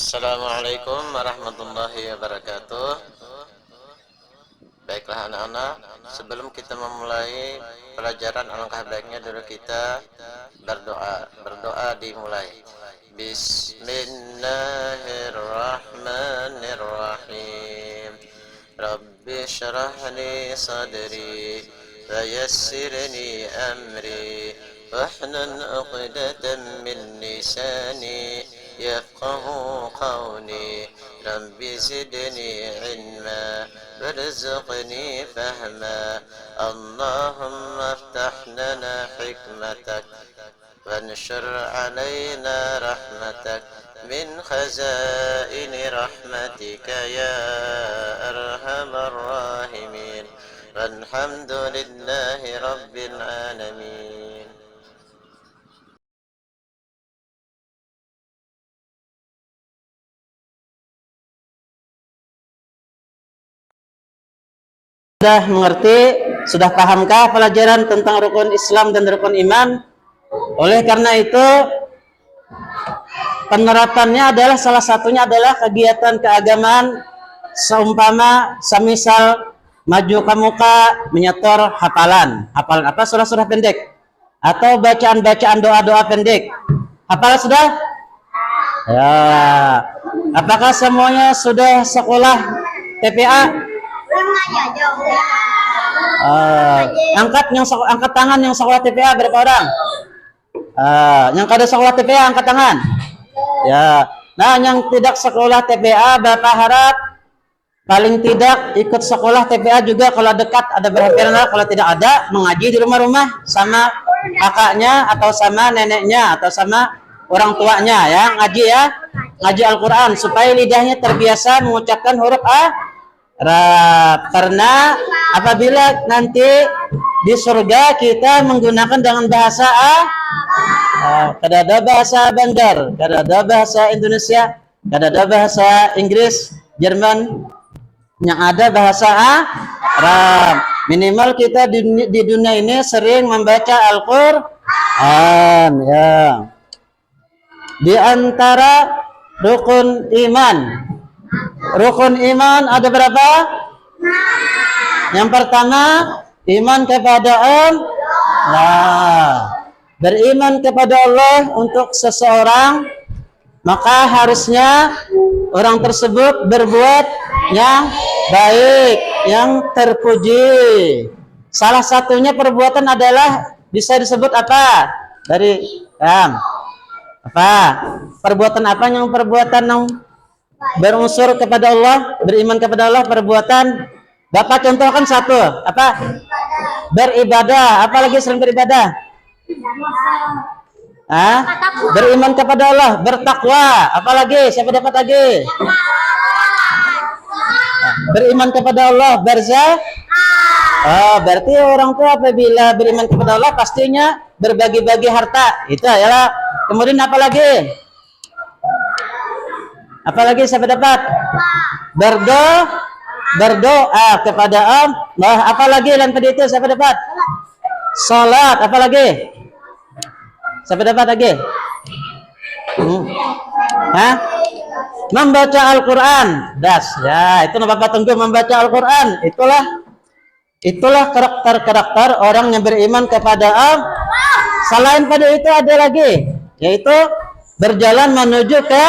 Assalamualaikum warahmatullahi wabarakatuh. Baiklah anak-anak, sebelum kita memulai pelajaran, alangkah baiknya dulu kita berdoa. Berdoa dimulai. Bismillahirrahmanirrahim. Rabbi syrah li sadri wa yassirni amri wahlul 'uqdatam min lisani yafqahu qawli. Rabbi zidni ilma warzuqni fahma. Allahumma aftah lana hikmatak wanshur alaina rahmatak min khazaini rahmatika ya arhamar rahimin. Walhamdulillahi rabbil alamin. Sudah mengerti, sudah pahamkah pelajaran tentang rukun Islam dan rukun iman? Oleh karena itu, penerapannya adalah salah satunya adalah kegiatan keagamaan, seumpama semisal maju ke muka menyetor hafalan. Hafalan apa? Surah-surah pendek atau bacaan-bacaan doa-doa pendek. Hafal sudah? Ya. Apakah semuanya sudah sekolah TPA? Angkat tangan yang sekolah TPA berapa orang? Yang kada sekolah TPA angkat tangan. Ya. Nah, yang tidak sekolah TPA, Bapak harap paling tidak ikut sekolah TPA juga kalau dekat ada berapa orang. Kalau tidak ada, mengaji di rumah-rumah sama kakaknya atau sama neneknya atau sama orang tuanya ya, ngaji ya. Ngaji Al-Qur'an supaya lidahnya terbiasa mengucapkan huruf karena apabila nanti di surga kita menggunakan dengan bahasa kada ada bahasa Bandar, kada ada bahasa Indonesia, kada ada bahasa Inggris, Jerman, yang ada bahasa Arab. Minimal kita di dunia ini sering membaca Al-Qur'an ya. Di antara rukun iman ada berapa? Yang pertama, iman kepada Allah. Beriman kepada Allah untuk seseorang, maka harusnya orang tersebut berbuat yang baik, yang terpuji. Salah satunya perbuatan adalah bisa disebut apa? Dari apa? Perbuatan apa yang perbuatan yang berunsur kepada Allah, beriman kepada Allah, perbuatan. Bapak contohkan satu, apa? Beribadah. Apa lagi selain beribadah? Beriman kepada Allah, bertakwa. Apa lagi? Siapa dapat lagi? Beriman kepada Allah, berarti orang tua apabila beriman kepada Allah pastinya berbagi-bagi harta. Itu adalah. Kemudian apa lagi? Apalagi siapa dapat? Berdoa kepada Allah. Apalagi lain tadi itu siapa dapat? Salat. Apalagi? Siapa dapat lagi? Membaca Al-Qur'an. Ya, itu Bapak tunggu membaca Al-Qur'an. Itulah karakter orang yang beriman kepada Allah. Selain pada itu ada lagi, yaitu berjalan menuju ke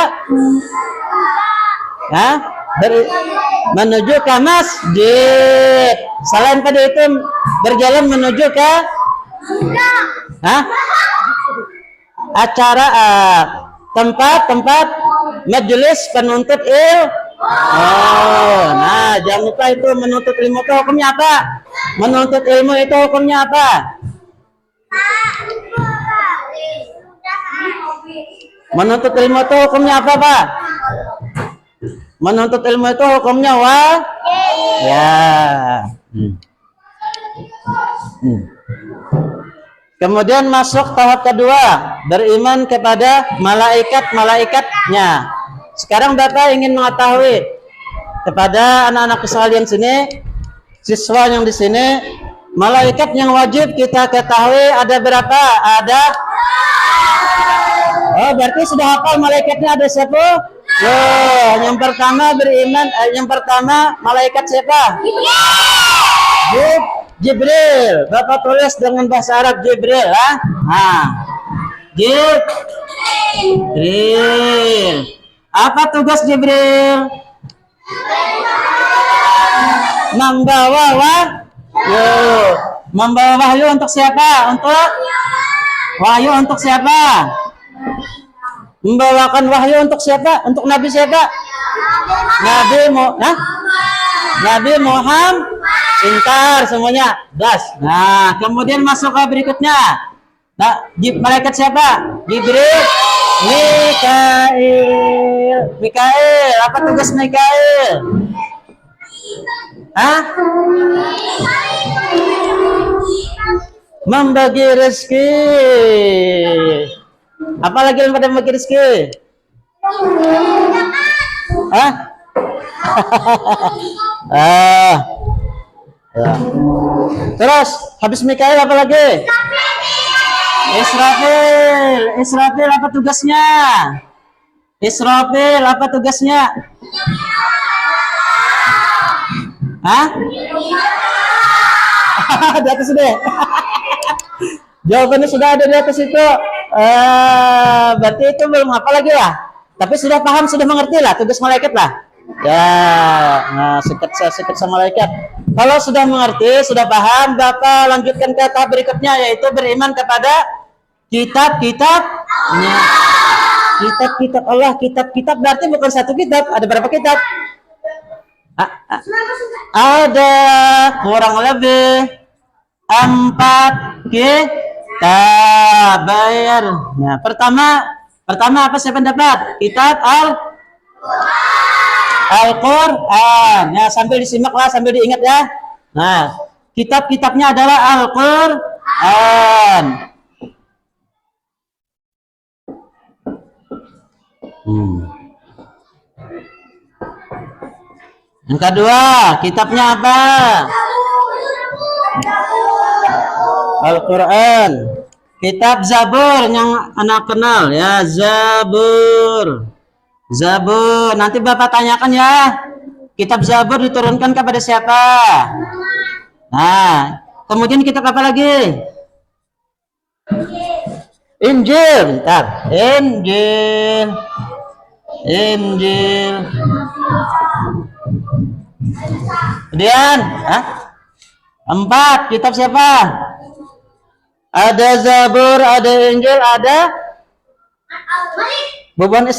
menuju ke masjid. Selain pada itu berjalan menuju ke acara tempat majelis penuntut ilmu. Nah, jangan lupa itu menuntut ilmu itu hukumnya apa? Menuntut ilmu itu hukumnya apa? Menuntut ilmu itu hukumnya apa, Pak? Menuntut ilmu itu hukumnya ya. Kemudian masuk tahap kedua, beriman kepada malaikat-malaikatnya. Sekarang Bapak ingin mengetahui kepada anak-anak sekalian sini, siswa yang di sini, malaikat yang wajib kita ketahui ada berapa? Ada. Oh, berarti sudah hafal malaikatnya ada siapa? Yang pertama beriman, yang pertama malaikat siapa? Jibril. Bapak tulis dengan bahasa Arab Jibril, ah. Nah, Jibril. Apa tugas Jibril? Membawa wahyu. Membawa wahyu untuk siapa? Wahyu untuk siapa? Membawakan wahyu untuk siapa? Untuk Nabi siapa? Nabi Muhammad. Pintar semuanya. Das. Nah, kemudian masuk ke berikutnya. Nah, malaikat siapa? Jibril. Mikail. Apa tugas Mikail? Hah? Membagi rezeki. Apalagi yang pada membagi rezeki? Hah? Ya. Terus habis Mikail apa lagi? Israfil apa tugasnya? Hah? Di atas deh. Jawabannya sudah ada di atas itu. Berarti itu belum apa lagi ya? Tapi sudah paham, sudah mengerti lah tugas malaikat lah. Ya, nah sikat sama malaikat. Kalau sudah mengerti, sudah paham, Bapak lanjutkan ke tahap berikutnya, yaitu beriman kepada kitab-kitabnya. Kitab-kitab Allah, kitab-kitab berarti bukan satu kitab, ada berapa kitab? Ada kurang lebih 4 kitab. Bayar. Nah, pertama apa saya pendapat? Kitab Al-Quran. Ya, sambil disimak lah, sambil diingat ya. Nah, kitab-kitabnya adalah Al-Quran. Yang kedua, kitabnya apa? Al-Quran. Kitab Zabur yang anak kenal ya, Zabur. Nanti Bapak tanyakan ya. Kitab Zabur diturunkan kepada siapa? Nah, kemudian kitab apa lagi? Injil. Bentar. Injil. Kemudian, 4 kitab siapa? Ada Zabur, ada Injil, ada Bani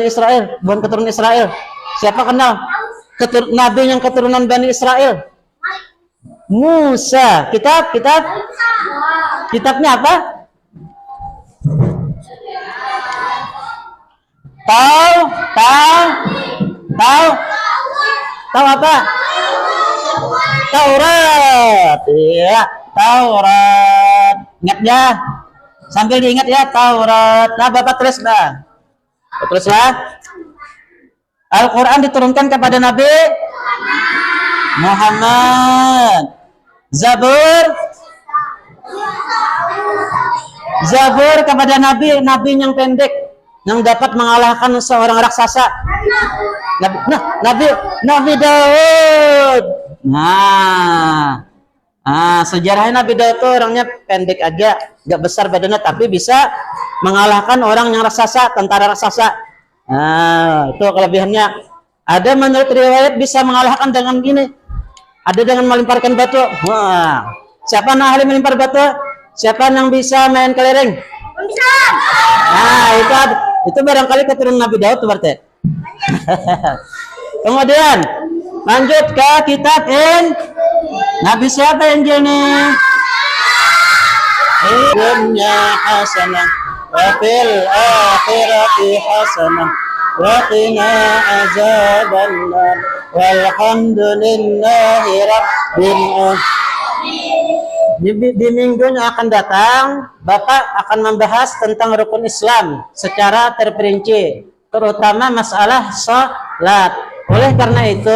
Israel, bukan keturunan Israel. Siapa kenal? Nabi yang keturunan Bani Israel? Musa. Kitabnya apa? Tahu apa? Taurat. Iya, Taurat. Ingat ya. Sambil diingat ya, Taurat. Nah, Bapak tulis, Bang. Teruslah. Al-Quran diturunkan kepada Nabi Muhammad. Zabur kepada Nabi yang pendek yang dapat mengalahkan seorang raksasa. Nabi Daud. Sejarahnya Nabi Daud itu orangnya pendek aja, nggak besar badannya, tapi bisa mengalahkan orang yang raksasa, tentara raksasa. Itu kelebihannya. Ada menurut riwayat bisa mengalahkan dengan gini. Ada dengan melemparkan batu. Wah, siapa yang ahli melempar batu? Siapa yang bisa main kelereng? Nah, itu barangkali keturunan Nabi Daud berarti. Kemudian lanjut ke kitab Nabi siapa Injil nih? Dunya hasanah wa fil akhirati hasanah wa qina azabannar walhamdulillahi rabbil alamin. Di minggu yang akan datang, Bapak akan membahas tentang rukun Islam secara terperinci, terutama masalah sholat. Oleh karena itu,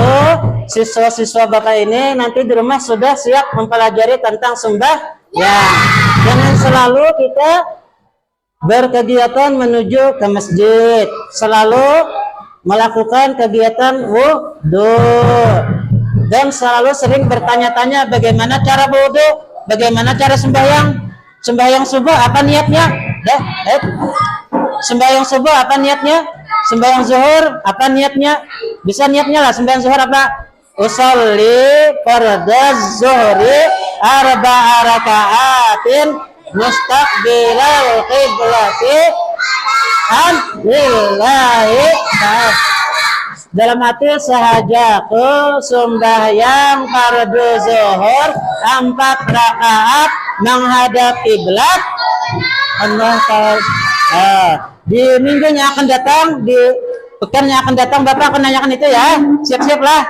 siswa-siswa Bapak ini nanti di rumah sudah siap mempelajari tentang sembahyang. Jangan selalu kita berkegiatan menuju ke masjid. Selalu melakukan kegiatan wudu dan selalu sering bertanya-tanya bagaimana cara wudu, bagaimana cara sembahyang subuh apa niatnya, sembahyang subuh apa niatnya, sembahyang zuhur apa niatnya, bisa niatnya lah sembahyang zuhur apa, usolli fardaz zuhri arba'a raka'atin mustaqbilal qiblati lillahi ta'ala. Dalam hati sahajaku sembahyang fardu zuhur 4 rakaat menghadap kiblat Allah Ta'ala. Di minggu yang akan datang, di pekan yang akan datang, Bapak akan nanyakan itu ya. Siap-siap lah.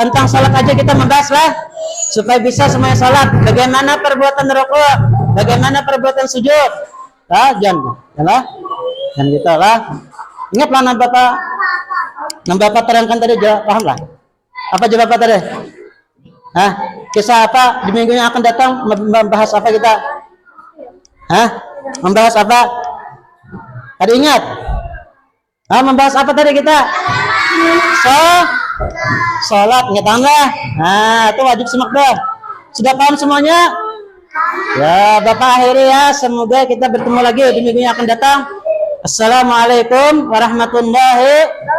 Tentang salat aja kita membahas lah, supaya bisa semuanya salat. Bagaimana perbuatan rukuk, bagaimana perbuatan sujud. Jangan gitu lah. Ingatlah yang Bapak terangkan tadi, paham lah. Apa jawab Bapak tadi? Kisah apa di minggu yang akan datang, membahas apa kita? Membahas apa? Tadi ingat? Membahas apa tadi kita? Salat, ingatlah. Itu wajib simak dah. Sudah paham semuanya? Ya, Bapak akhiri ya. Semoga kita bertemu lagi di minggu yang akan datang. Assalamualaikum warahmatullahi wabarakatuh.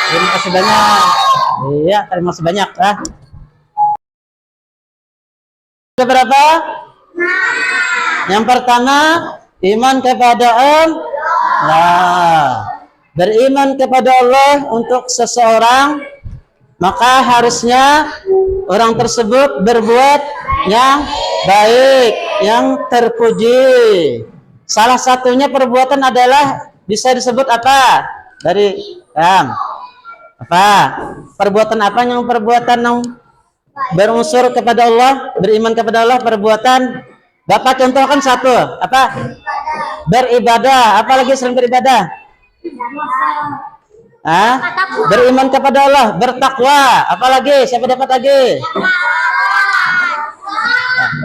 Terima kasih banyak. Iya, terima kasih banyak. Berapa? Yang pertama, iman kepada Allah. Beriman kepada Allah untuk seseorang, maka harusnya orang tersebut berbuat yang baik, yang terpuji. Salah satunya perbuatan adalah bisa disebut apa? Dari apa? Perbuatan apa yang berunsur kepada Allah, beriman kepada Allah, perbuatan. Bapak contohkan satu, apa? Beribadah. Apalagi sering beribadah? Beriman kepada Allah, bertakwa. Apalagi? Siapa dapat lagi?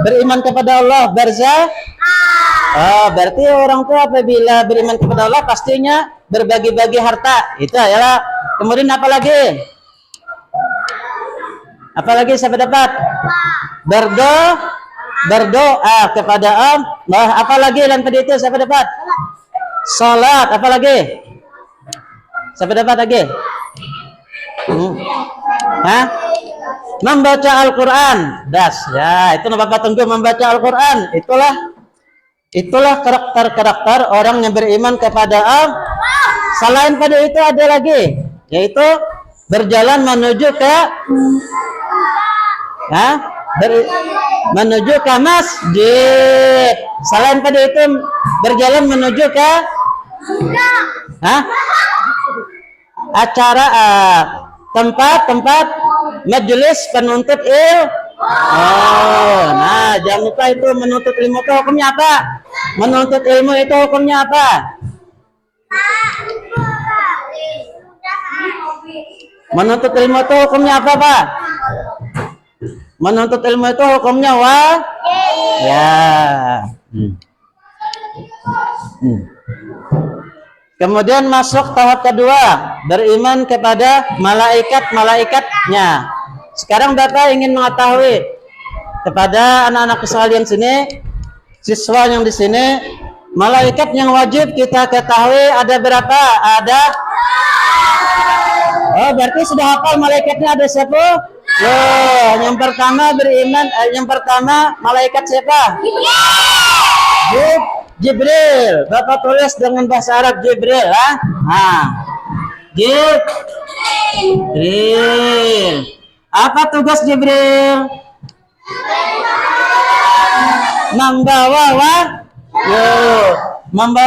Beriman kepada Allah, berarti orang tua apabila beriman kepada Allah pastinya berbagi-bagi harta. Itu adalah. Kemudian apalagi? Apalagi siapa dapat? Berdoa kepada Allah. Apalagi dan tadi itu siapa dapat? Salat. Apalagi? Siapa dapat lagi? Membaca Al-Quran. Ya, itu Bapak tunggu membaca Al-Quran. Itulah karakter orang yang beriman kepada Allah. Selain pada itu ada lagi, yaitu berjalan menuju ke masjid. Selain pada itu berjalan menuju ke acara tempat majelis penuntut ilmu. Jangan lupa itu menuntut ilmu itu hukumnya apa? Menuntut ilmu itu hukumnya apa? Menuntut ilmu itu hukumnya apa, Pak? Menuntut ilmu itu hukumnya Kemudian masuk tahap kedua, beriman kepada malaikat-malaikatnya. Sekarang Bapak ingin mengetahui kepada anak-anak sekalian sini, siswa yang di sini, malaikat yang wajib kita ketahui ada berapa? Berarti sudah hafal malaikatnya ada siapa? Yang pertama beriman, yang pertama malaikat siapa? Jibril. Bapak tulis dengan bahasa Arab Jibril, Jibril. Apa tugas Jibril? Membawa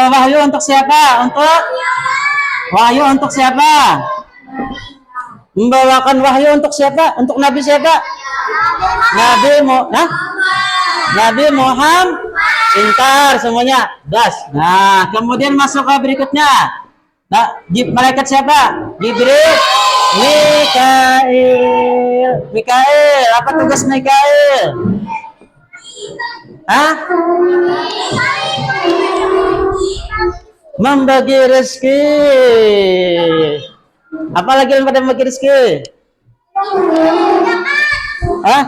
wahyu untuk siapa? Wahyu untuk siapa? Membawakan wahyu untuk siapa? Untuk Nabi siapa? Nabi Muhammad. Pintar semuanya. Kemudian masuk ke berikutnya. Malaikat siapa? Jibril. Mikail. Apa tugas Mikail? membagi rezeki. Apalagi yang pada membagi rezeki? Hah?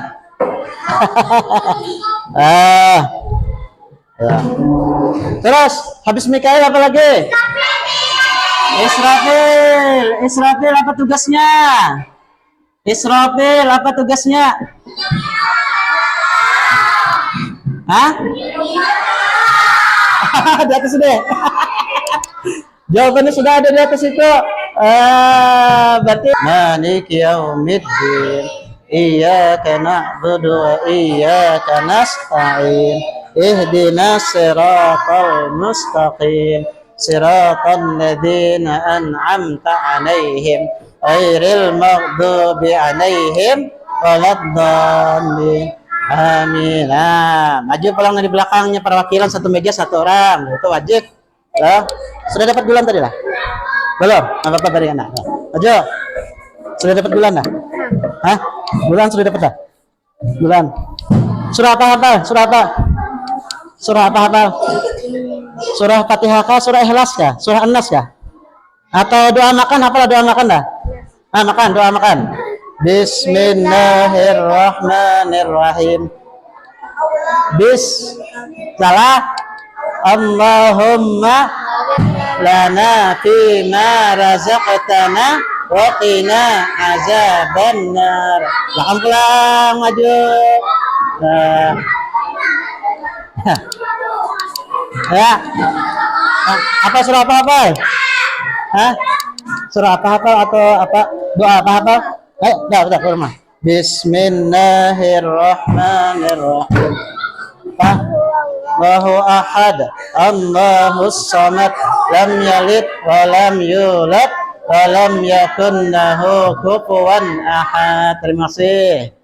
ah, ya. Terus habis Mikail apa lagi? Israfil. Israfil apa tugasnya? Israfil apa tugasnya? Hah? Di atas deh. Jawabannya sudah ada di atas itu. Berarti Malik yaumiddin. Iyyaka na'budu wa iyyaka nasta'in. Ihdinas siratal mustaqim. Siratal ladzina an'amta 'alaihim ghairil maghdubi 'alaihim waladdallin. Amin. Nah, maju pulang di belakangnya perwakilan satu meja satu orang. Itu wajib. Loh, sudah dapat bulan tadi lah? Belum? Apa-apa dari anak. Maju. Sudah dapat bulan dah? Hah? Bulan sudah dapat dah? Bulan. Surah apa hafal? Surah apa? Surah apa hafal? Surah Fatihah kah? Surah Ikhlas kah? Surah An-Nas kah? Atau doa makan? Hafal doa makan dah? Ah, makan, doa makan. Bismillahirrahmanirrahim. Salah. Allahumma lana fima razaqtana wa qina azabannar. Pelan-pelan maju. Ya. Apa surah apa? Hah? Surah apa atau apa? Doa apa? Ayo, dah ke rumah. Bismillahirrahmanirrahim. Allahu ahad, Allahus samad, lam yalid wa lam yulad wa lam yakun lahu kufuwan ahad. Terima kasih.